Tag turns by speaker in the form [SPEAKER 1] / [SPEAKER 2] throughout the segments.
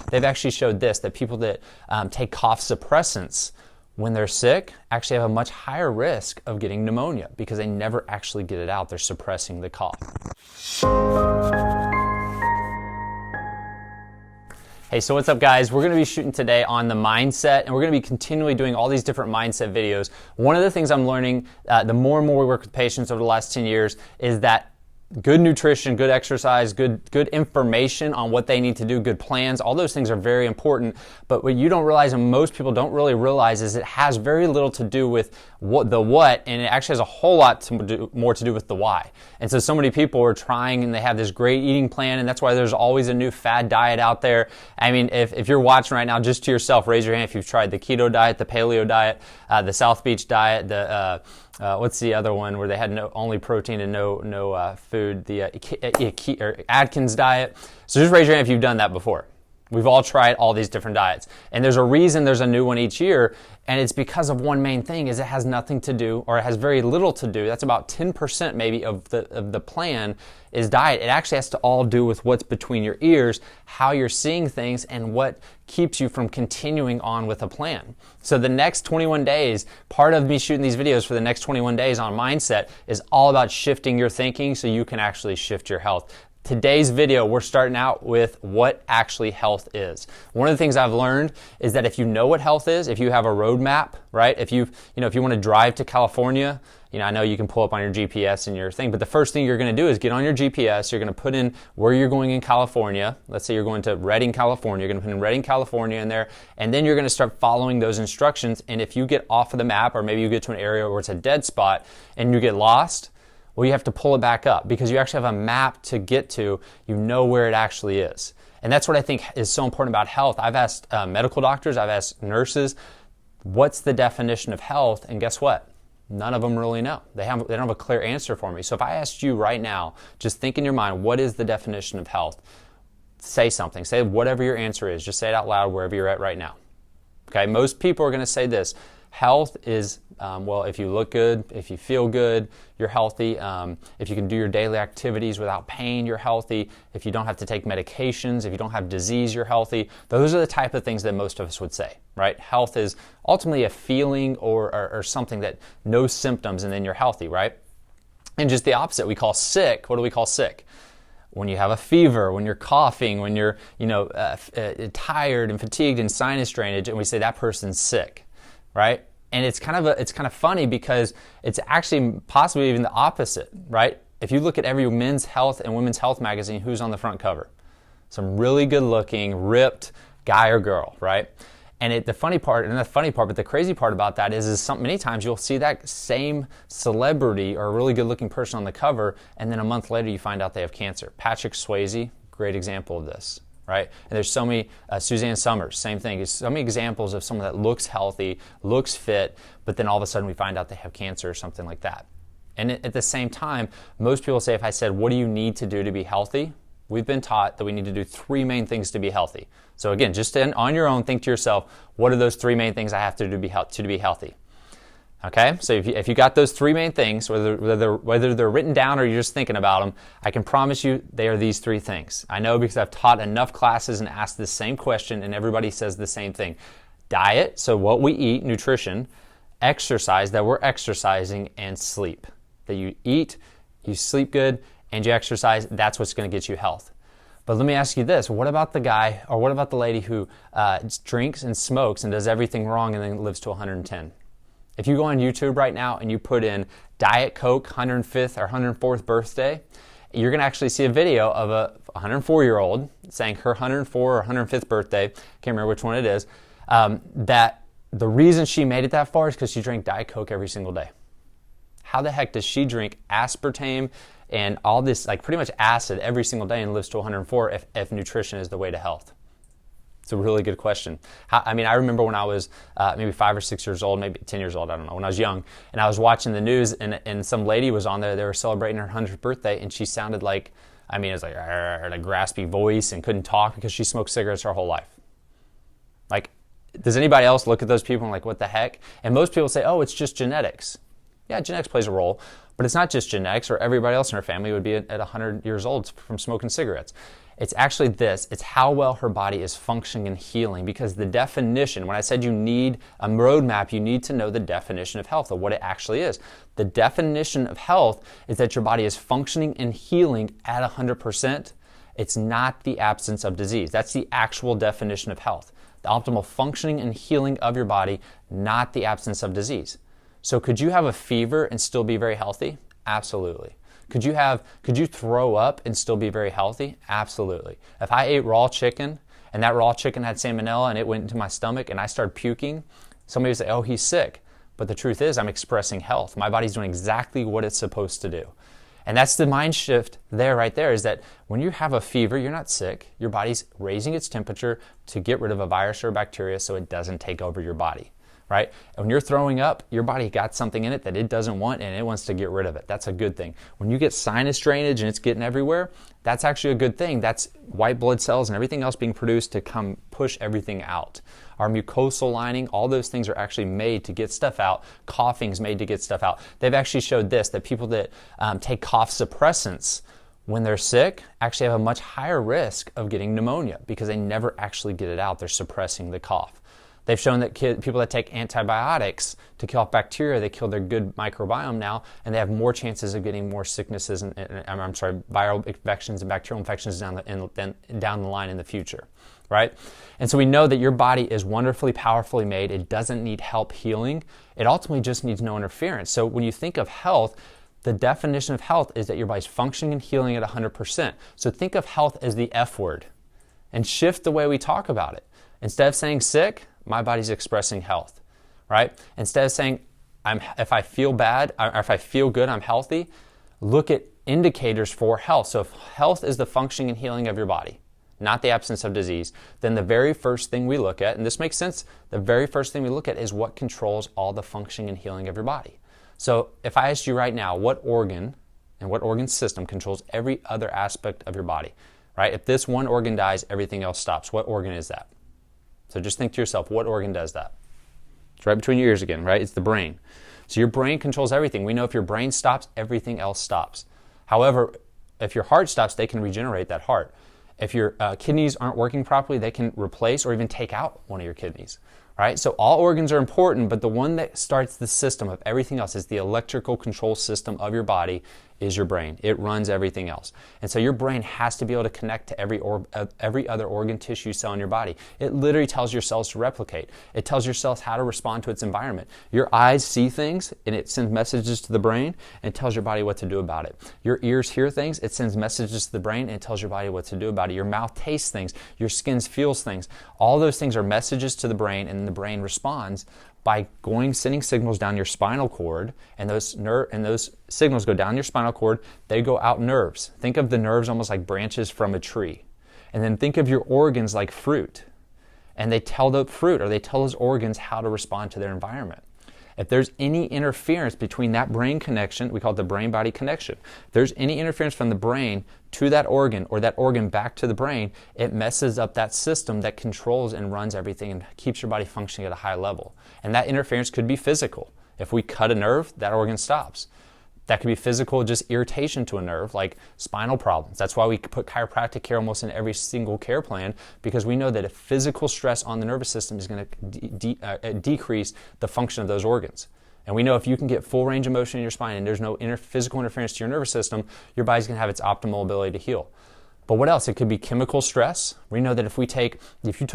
[SPEAKER 1] they've actually showed this, that people that take cough suppressants when they're sick actually have a much higher risk of getting pneumonia because they never actually get it out. They're suppressing the cough. Hey, so what's up guys? We're gonna be shooting today on the mindset, and we're gonna be continually doing all these different mindset videos. One of the things I'm learning, the more and more we work with patients over the last 10 years, is that good nutrition, good exercise, good information on what they need to do, good plans, all those things are very important. But what you don't realize, and most people don't really realize, is it has very little to do with the what, and it actually has a whole lot more to do with the why. And so many people are trying, and they have this great eating plan, and that's why there's always a new fad diet out there. I mean, if you're watching right now, just to yourself, raise your hand if you've tried the Keto diet, the Paleo diet, the South Beach diet, the what's the other one where they had only protein and no food? The Atkins diet. So just raise your hand if you've done that before. We've all tried all these different diets, and there's a reason there's a new one each year, and it's because of one main thing: is it has nothing to do, or it has very little to do. That's about 10% maybe of the plan is diet. It actually has to all do with what's between your ears, how you're seeing things, and what keeps you from continuing on with a plan. So the next 21 days, part of me shooting these videos for the next 21 days on mindset is all about shifting your thinking so you can actually shift your health. Today's video, we're starting out with what actually health is. One of the things I've learned is that if you know what health is, if you have a roadmap, right? If you want to drive to California, I know you can pull up on your GPS and your thing, but the first thing you're going to do is get on your GPS. You're going to put in where you're going in California. Let's say you're going to Redding, California. You're going to put in Redding, California in there, and then you're going to start following those instructions. And if you get off of the map, or maybe you get to an area where it's a dead spot and you get lost, well, you have to pull it back up because you actually have a map to get to. You know where it actually is. And that's what I think is so important about health. I've asked medical doctors, I've asked nurses, what's the definition of health? And guess what? None of them really know. They don't have a clear answer for me. So if I asked you right now, just think in your mind, what is the definition of health? Say something. Say whatever your answer is. Just say it out loud wherever you're at right now. Okay, most people are going to say this. Health is, well, if you look good, if you feel good, you're healthy. If you can do your daily activities without pain, you're healthy. If you don't have to take medications, if you don't have disease, you're healthy. Those are the type of things that most of us would say, right? Health is ultimately a feeling or something that no symptoms, and then you're healthy, right? And just the opposite, we call sick. What do we call sick? When you have a fever, when you're coughing, when you're tired and fatigued and sinus drainage, and we say that person's sick. Right? And it's kind of funny because it's actually possibly even the opposite, right? If you look at every men's health and women's health magazine, who's on the front cover? Some really good looking, ripped guy or girl, right? And the funny part, but the crazy part about that is many times you'll see that same celebrity or a really good looking person on the cover, and then a month later you find out they have cancer. Patrick Swayze, great example of this. Right? And there's so many, Suzanne Summers, same thing. There's so many examples of someone that looks healthy, looks fit, but then all of a sudden we find out they have cancer or something like that. And at the same time, most people say, if I said, what do you need to do to be healthy? We've been taught that we need to do 3 main things to be healthy. So again, just on your own, think to yourself, what are those 3 main things I have to do to be healthy? Okay, so if you got those 3 main things, whether they're written down or you're just thinking about them, I can promise you they are these 3 things. I know because I've taught enough classes and asked this same question, and everybody says the same thing. Diet, so what we eat, nutrition, exercise, that we're exercising, and sleep. That you eat, you sleep good, and you exercise, that's what's going to get you health. But let me ask you this, what about the guy, or what about the lady who drinks and smokes and does everything wrong and then lives to 110? If you go on YouTube right now and you put in Diet Coke 105th or 104th birthday, you're going to actually see a video of a 104-year-old saying her 104 or 105th birthday, can't remember which one it is, that the reason she made it that far is because she drank Diet Coke every single day. How the heck does she drink aspartame and all this, like pretty much acid every single day and lives to 104 if nutrition is the way to health? It's a really good question. I remember when I was maybe 5 or 6 years old, maybe 10 years old, I don't know, when I was young, and I was watching the news, and some lady was on there. They were celebrating her 100th birthday, and she sounded like, it was like a graspy voice and couldn't talk because she smoked cigarettes her whole life. Like, does anybody else look at those people and like, what the heck? And most people say, oh, it's just genetics. Yeah, genetics plays a role, but it's not just genetics, or everybody else in her family would be at 100 years old from smoking cigarettes. It's actually this. It's how well her body is functioning and healing, because the definition, when I said you need a roadmap, you need to know the definition of health, of what it actually is. The definition of health is that your body is functioning and healing at 100%. It's not the absence of disease. That's the actual definition of health. The optimal functioning and healing of your body, not the absence of disease. So could you have a fever and still be very healthy? Absolutely. Could you throw up and still be very healthy? Absolutely. If I ate raw chicken and that raw chicken had salmonella and it went into my stomach and I started puking, somebody would say, oh, he's sick. But the truth is I'm expressing health. My body's doing exactly what it's supposed to do. And that's the mind shift there, right there, is that when you have a fever, you're not sick. Your body's raising its temperature to get rid of a virus or bacteria so it doesn't take over your body. Right? And when you're throwing up, your body got something in it that it doesn't want and it wants to get rid of it. That's a good thing. When you get sinus drainage and it's getting everywhere, that's actually a good thing. That's white blood cells and everything else being produced to come push everything out. Our mucosal lining, all those things are actually made to get stuff out. Coughing's made to get stuff out. They've actually showed this, that people that take cough suppressants when they're sick actually have a much higher risk of getting pneumonia because they never actually get it out. They're suppressing the cough. They've shown that people that take antibiotics to kill off bacteria, they kill their good microbiome now, and they have more chances of getting more sicknesses and viral infections and bacterial infections down the line in the future, right? And so we know that your body is wonderfully, powerfully made. It doesn't need help healing. It ultimately just needs no interference. So when you think of health, the definition of health is that your body's functioning and healing at 100%. So think of health as the F word and shift the way we talk about it. Instead of saying sick, my body's expressing health, right? Instead of saying, if I feel bad, or if I feel good, I'm healthy, look at indicators for health. So if health is the functioning and healing of your body, not the absence of disease, then the very first thing we look at, and this makes sense, the very first thing we look at is what controls all the functioning and healing of your body. So if I asked you right now, what organ and what organ system controls every other aspect of your body, right? If this one organ dies, everything else stops. What organ is that? So just think to yourself, what organ does that? It's right between your ears again, right? It's the brain. So your brain controls everything. We know if your brain stops, everything else stops. However, if your heart stops, they can regenerate that heart. If your kidneys aren't working properly, they can replace or even take out one of your kidneys, right? So all organs are important, but the one that starts the system of everything else is the electrical control system of your body is your brain. It runs everything else. And so your brain has to be able to connect to every other organ, tissue, cell in your body. It literally tells your cells to replicate. It tells your cells how to respond to its environment. Your eyes see things and it sends messages to the brain and tells your body what to do about it. Your ears hear things, it sends messages to the brain and tells your body what to do about it. Your mouth tastes things, your skin feels things. All those things are messages to the brain, and the brain responds by sending signals down your spinal cord, and those signals go down your spinal cord, they go out nerves. Think of the nerves almost like branches from a tree. And then think of your organs like fruit. And they tell the fruit, or they tell those organs how to respond to their environment. If there's any interference between that brain connection, we call it the brain-body connection. If there's any interference from the brain to that organ or that organ back to the brain, it messes up that system that controls and runs everything and keeps your body functioning at a high level. And that interference could be physical. If we cut a nerve, that organ stops. That could be physical, just irritation to a nerve, like spinal problems. That's why we put chiropractic care almost in every single care plan, because we know that if physical stress on the nervous system is going to decrease the function of those organs. And we know if you can get full range of motion in your spine and there's no physical interference to your nervous system, your body's going to have its optimal ability to heal. But what else? It could be chemical stress. We know that if you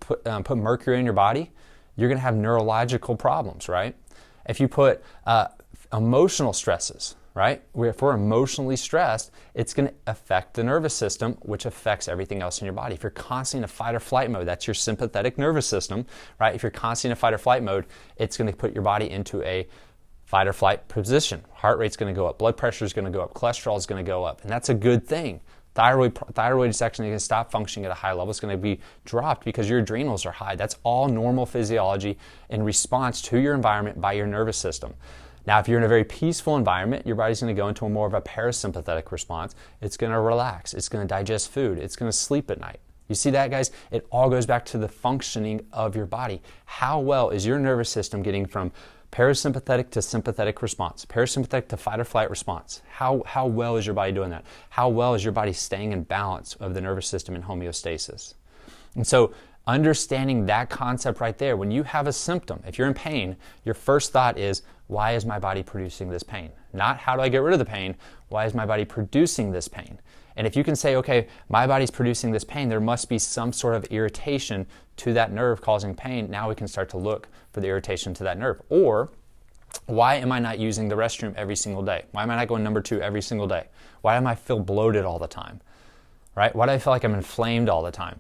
[SPEAKER 1] put mercury in your body, you're going to have neurological problems, right? If you put emotional stresses, right? If we're emotionally stressed, it's going to affect the nervous system, which affects everything else in your body. If you're constantly in a fight or flight mode, that's your sympathetic nervous system, right? If you're constantly in a fight or flight mode, it's going to put your body into a fight or flight position. Heart rate's going to go up, blood pressure is going to go up, cholesterol is going to go up, and that's a good thing. Thyroid is actually going to stop functioning at a high level. It's going to be dropped because your adrenals are high. That's all normal physiology in response to your environment by your nervous system. Now, if you're in a very peaceful environment, your body's going to go into more of a parasympathetic response. It's going to relax. It's going to digest food. It's going to sleep at night. You see that, guys? It all goes back to the functioning of your body. How well is your nervous system getting from Parasympathetic to sympathetic response. Parasympathetic to fight or flight response. How well is your body doing that? How well is your body staying in balance of the nervous system in homeostasis? And so understanding that concept right there, when you have a symptom, if you're in pain, your first thought is, why is my body producing this pain? Not how do I get rid of the pain? Why is my body producing this pain? And if you can say, okay, my body's producing this pain, there must be some sort of irritation to that nerve causing pain. Now we can start to look for the irritation to that nerve. Or, why am I not using the restroom every single day? Why am I not going number 2 every single day? Why do I feel bloated all the time? Right? Why do I feel like I'm inflamed all the time?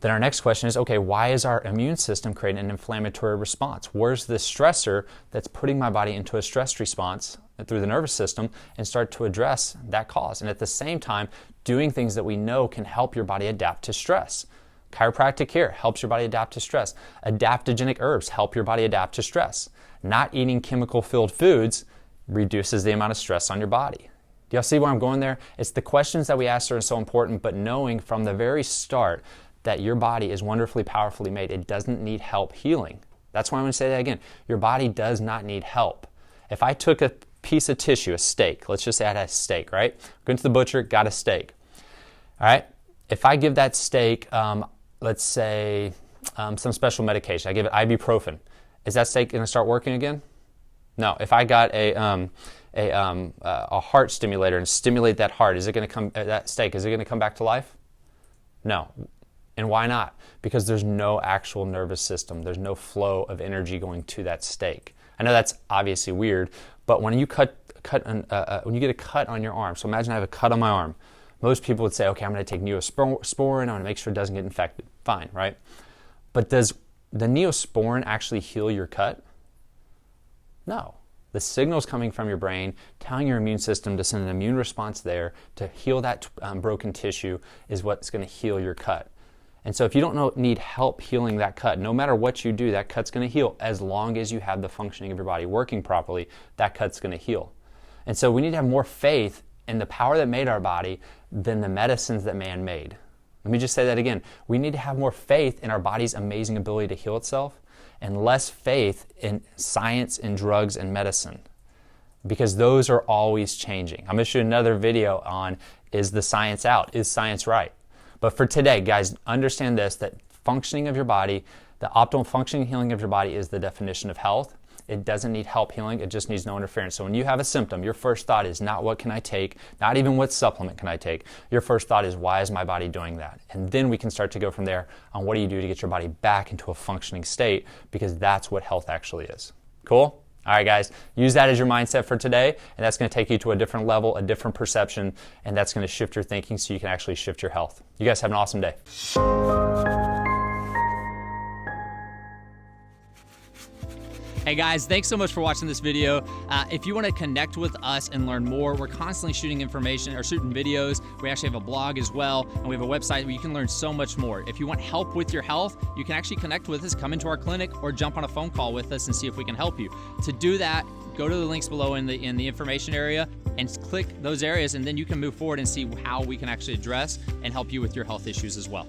[SPEAKER 1] Then our next question is, okay, why is our immune system creating an inflammatory response? Where's the stressor that's putting my body into a stress response through the nervous system, and start to address that cause? And at the same time, doing things that we know can help your body adapt to stress. Chiropractic care helps your body adapt to stress. Adaptogenic herbs help your body adapt to stress. Not eating chemical-filled foods reduces the amount of stress on your body. Do y'all see where I'm going there? It's the questions that we ask are so important, but knowing from the very start that your body is wonderfully, powerfully made. It doesn't need help healing. That's why I'm going to say that again. Your body does not need help. If I took a piece of tissue, a steak, let's just add a steak, right? Go to the butcher, got a steak. All right? If I give that steak, let's say, some special medication, I give it ibuprofen, is that steak going to start working again? No. If I got a heart stimulator and stimulate that heart, that steak, is it going to come back to life? No. And why not? Because there's no actual nervous system. There's no flow of energy going to that steak. I know that's obviously weird, but when you when you get a cut on your arm, so imagine I have a cut on my arm. Most people would say, okay, I'm going to take Neosporin. I'm going to make sure it doesn't get infected. Fine, right? But does the Neosporin actually heal your cut? No. The signal's coming from your brain, telling your immune system to send an immune response there to heal that broken tissue is what's going to heal your cut. And so if you don't need help healing that cut, no matter what you do, that cut's going to heal. As long as you have the functioning of your body working properly, that cut's going to heal. And so we need to have more faith in the power that made our body than the medicines that man made. Let me just say that again. We need to have more faith in our body's amazing ability to heal itself and less faith in science and drugs and medicine, because those are always changing. I'm going to shoot another video on, is the science out? Is science right? But for today, guys, understand this, that functioning of your body, the optimal functioning and healing of your body is the definition of health. It doesn't need help healing. It just needs no interference. So when you have a symptom, your first thought is not what can I take, not even what supplement can I take. Your first thought is, why is my body doing that? And then we can start to go from there on what do you do to get your body back into a functioning state, because that's what health actually is. Cool? All right, guys, use that as your mindset for today, and that's going to take you to a different level, a different perception, and that's going to shift your thinking so you can actually shift your health. You guys have an awesome day.
[SPEAKER 2] Hey guys, thanks so much for watching this video. If you want to connect with us and learn more, we're constantly shooting information or shooting videos. We actually have a blog as well, and we have a website where you can learn so much more. If you want help with your health, you can actually connect with us, come into our clinic, or jump on a phone call with us and see if we can help you. To do that, go to the links below in the information area and click those areas, and then you can move forward and see how we can actually address and help you with your health issues as well.